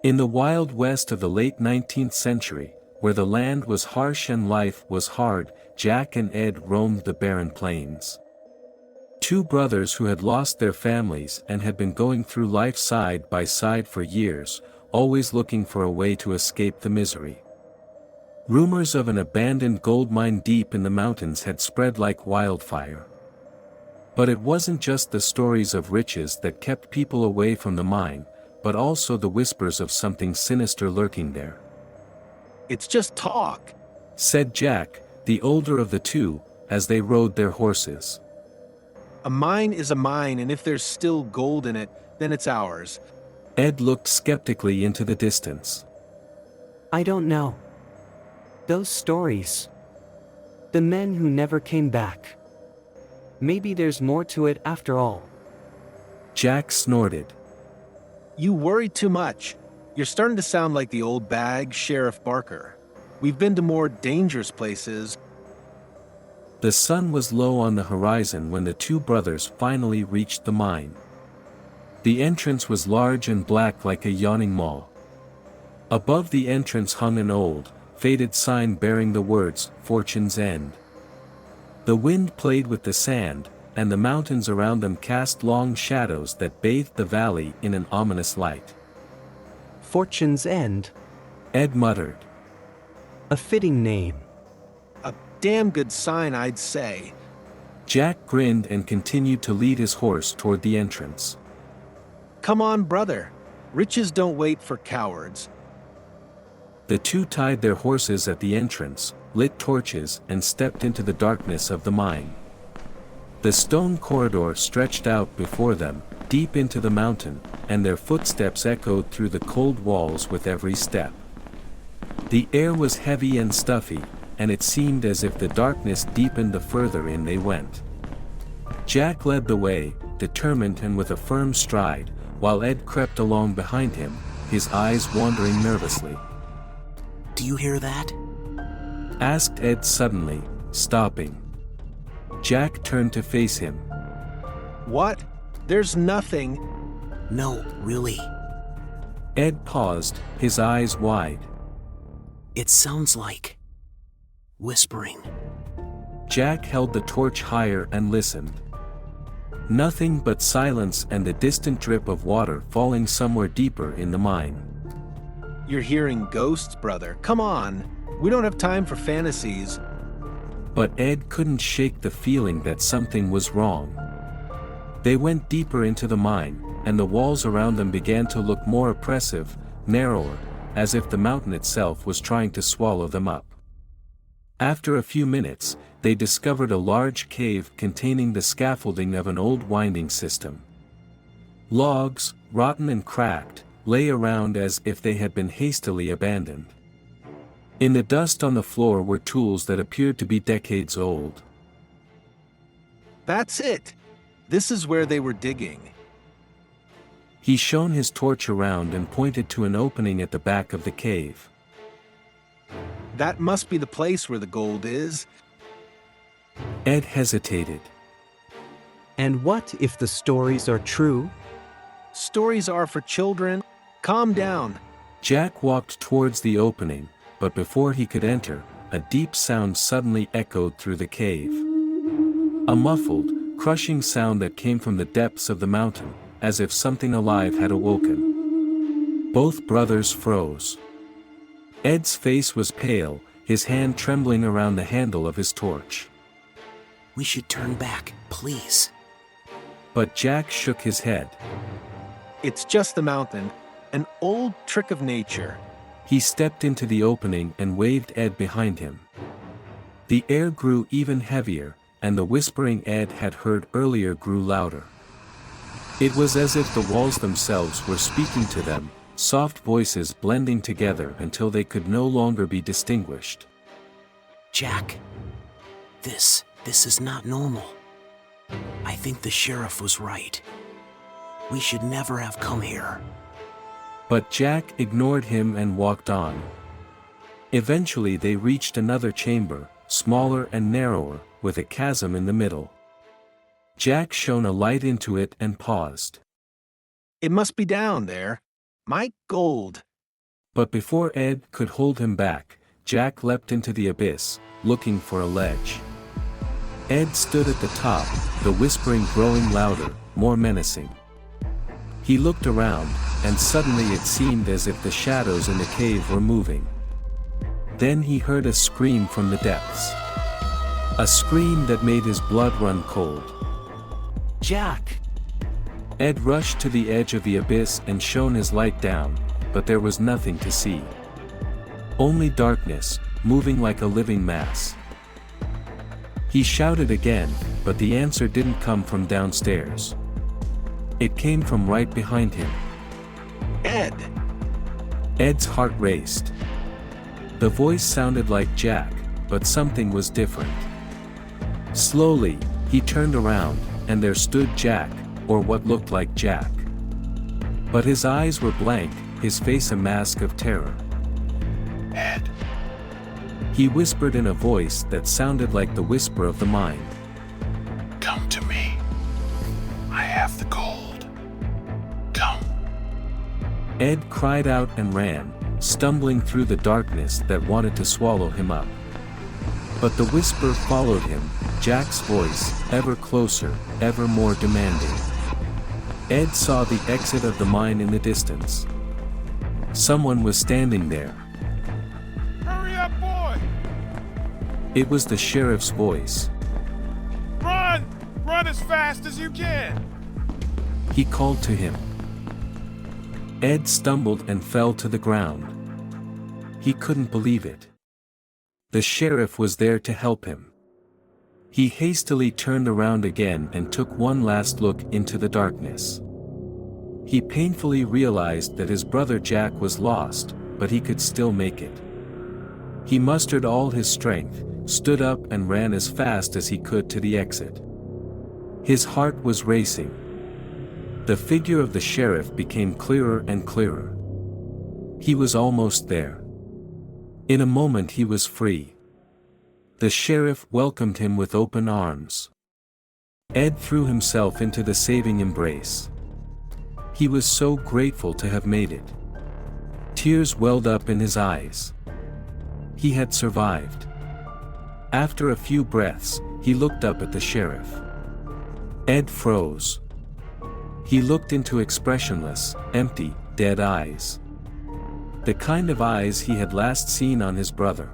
In the Wild West of the late 19th century, where the land was harsh and life was hard, Jack and Ed roamed the barren plains. Two brothers who had lost their families and had been going through life side by side for years, always looking for a way to escape the misery. Rumors of an abandoned gold mine deep in the mountains had spread like wildfire. But it wasn't just the stories of riches that kept people away from the mine, but also the whispers of something sinister lurking there. It's just talk, said Jack, the older of the two, as they rode their horses. A mine is a mine, and if there's still gold in it, then it's ours. Ed looked skeptically into the distance. I don't know. Those stories. The men who never came back. Maybe there's more to it after all. Jack snorted. You worry too much. You're starting to sound like the old bag, Sheriff Barker. We've been to more dangerous places. The sun was low on the horizon when the two brothers finally reached the mine. The entrance was large and black like a yawning maw. Above the entrance hung an old, faded sign bearing the words, "Fortune's End." The wind played with the sand, and the mountains around them cast long shadows that bathed the valley in an ominous light. Fortune's End? Ed muttered. A fitting name. A damn good sign, I'd say. Jack grinned and continued to lead his horse toward the entrance. Come on, brother. Riches don't wait for cowards. The two tied their horses at the entrance, lit torches, and stepped into the darkness of the mine. The stone corridor stretched out before them, deep into the mountain, and their footsteps echoed through the cold walls with every step. The air was heavy and stuffy, and it seemed as if the darkness deepened the further in they went. Jack led the way, determined and with a firm stride, while Ed crept along behind him, his eyes wandering nervously. Do you hear that? Asked Ed suddenly, stopping. Jack turned to face him. What? There's nothing. No, really. Ed paused, his eyes wide. It sounds like whispering. Jack held the torch higher and listened. Nothing but silence and the distant drip of water falling somewhere deeper in the mine. You're hearing ghosts, brother. Come on. We don't have time for fantasies. But Ed couldn't shake the feeling that something was wrong. They went deeper into the mine, and the walls around them began to look more oppressive, narrower, as if the mountain itself was trying to swallow them up. After a few minutes, they discovered a large cave containing the scaffolding of an old winding system. Logs, rotten and cracked, lay around as if they had been hastily abandoned. In the dust on the floor were tools that appeared to be decades old. That's it. This is where they were digging. He shone his torch around and pointed to an opening at the back of the cave. That must be the place where the gold is. Ed hesitated. And what if the stories are true? Stories are for children. Calm down. Jack walked towards the opening, but before he could enter, a deep sound suddenly echoed through the cave. A muffled, crushing sound that came from the depths of the mountain, as if something alive had awoken. Both brothers froze. Ed's face was pale, his hand trembling around the handle of his torch. We should turn back, please. But Jack shook his head. It's just the mountain, an old trick of nature. He stepped into the opening and waved Ed behind him. The air grew even heavier, and the whispering Ed had heard earlier grew louder. It was as if the walls themselves were speaking to them, soft voices blending together until they could no longer be distinguished. Jack, this is not normal. I think the sheriff was right. We should never have come here. But Jack ignored him and walked on. Eventually they reached another chamber, smaller and narrower, with a chasm in the middle. Jack shone a light into it and paused. It must be down there. My gold. But before Ed could hold him back, Jack leapt into the abyss, looking for a ledge. Ed stood at the top, the whispering growing louder, more menacing. He looked around, and suddenly it seemed as if the shadows in the cave were moving. Then he heard a scream from the depths. A scream that made his blood run cold. Jack! Ed rushed to the edge of the abyss and shone his light down, but there was nothing to see. Only darkness, moving like a living mass. He shouted again, but the answer didn't come from downstairs. It came from right behind him. Ed! Ed's heart raced. The voice sounded like Jack, but something was different. Slowly, he turned around, and there stood Jack, or what looked like Jack. But his eyes were blank, his face a mask of terror. Ed! He whispered in a voice that sounded like the whisper of the mind. Come to me. I have the gold. Come. Ed cried out and ran, stumbling through the darkness that wanted to swallow him up. But the whisper followed him, Jack's voice, ever closer, ever more demanding. Ed saw the exit of the mine in the distance. Someone was standing there. Hurry up, boy! It was the sheriff's voice. Run! Run as fast as you can! He called to him. Ed stumbled and fell to the ground. He couldn't believe it. The sheriff was there to help him. He hastily turned around again and took one last look into the darkness. He painfully realized that his brother Jack was lost, but he could still make it. He mustered all his strength, stood up and ran as fast as he could to the exit. His heart was racing. The figure of the sheriff became clearer and clearer. He was almost there. In a moment he was free. The sheriff welcomed him with open arms. Ed threw himself into the saving embrace. He was so grateful to have made it. Tears welled up in his eyes. He had survived. After a few breaths, he looked up at the sheriff. Ed froze. He looked into expressionless, empty, dead eyes. The kind of eyes he had last seen on his brother.